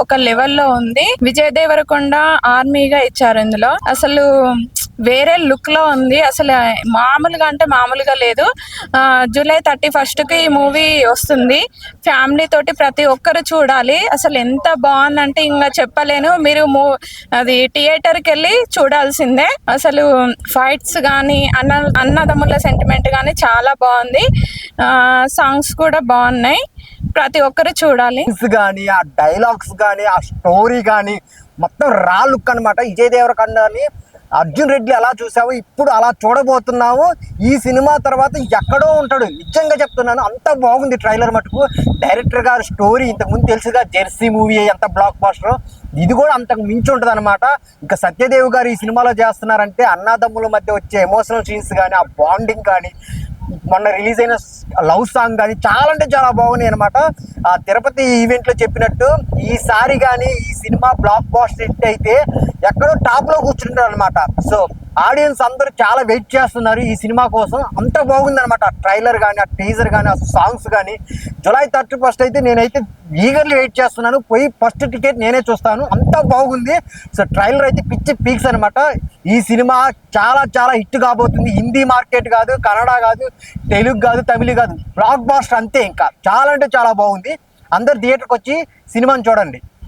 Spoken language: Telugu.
ఒక లెవెల్లో ఉంది. విజయ్ దేవరకొండ ఆర్మీగా ఇచ్చారు ఇందులో. అసలు వేరే లుక్ లో ఉంది. అసలు మామూలుగా అంటే మామూలుగా లేదు. జూలై 31 కి ఈ మూవీ వస్తుంది. ఫ్యామిలీ తోటి ప్రతి ఒక్కరు చూడాలి. అసలు ఎంత బాగుందంటే ఇంకా చెప్పలేను. మీరు అది థియేటర్ కి వెళ్ళి చూడాల్సిందే. అసలు ఫైట్స్ కానీ అన్నదమ్ముల సెంటిమెంట్ కానీ చాలా బాగుంది. సాంగ్స్ కూడా బాగున్నాయి. ప్రతి ఒక్కరు చూడాలి. కానీ ఆ డైలాగ్స్ కానీ ఆ స్టోరీ కానీ మొత్తం రా లుక్ అనమాట. విజయ్ దేవరకొండని అర్జున్ రెడ్డి ఎలా చూసావు ఇప్పుడు అలా చూడబోతున్నాము. ఈ సినిమా తర్వాత ఎక్కడో ఉంటాడు, నిజంగా చెప్తున్నాను. అంత బాగుంది ట్రైలర్ మటుకు. డైరెక్టర్ గారు స్టోరీ ఇంతకుముందు తెలుసుగా, జెర్సీ మూవీ ఎంత బ్లాక్ బాస్టర్, ఇది కూడా అంతకు మించి ఉంటుంది అనమాట. ఇంకా సత్యదేవ్ గారు ఈ సినిమాలో చేస్తున్నారంటే అన్నాదమ్ముల మధ్య వచ్చే ఎమోషనల్ సీన్స్ కానీ, ఆ బాండింగ్ కానీ, మొన్న రిలీజ్ అయిన లవ్ సాంగ్ కానీ చాలా అంటే చాలా బాగున్నాయి అనమాట. ఆ తిరుపతి ఈవెంట్ లో చెప్పినట్టు ఈసారి కానీ ఈ సినిమా బ్లాక్ బాస్టర్ హిట్ అయితే ఎక్కడో టాప్ లో కూర్చుంటారు అనమాట. సో ఆడియన్స్ అందరూ చాలా వెయిట్ చేస్తున్నారు ఈ సినిమా కోసం. అంత బాగుంది అనమాట. ట్రైలర్ కానీ, ఆ టీజర్ కానీ, ఆ సాంగ్స్ కానీ. జూలై 31 అయితే నేనైతే ఈగర్లీ వెయిట్ చేస్తున్నాను. పోయి ఫస్ట్ టికెట్ నేనే చూస్తాను. అంత బాగుంది. సో ట్రైలర్ అయితే పిచ్చి పీక్స్ అనమాట. ఈ సినిమా చాలా చాలా హిట్ కాబోతుంది. హిందీ మార్కెట్ కాదు, కన్నడ కాదు, తెలుగు కాదు, తమిళ కాదు, బ్లాక్ బాస్టర్ అంతే. ఇంకా చాలా అంటే చాలా బాగుంది. అందరు థియేటర్కి వచ్చి సినిమాని చూడండి.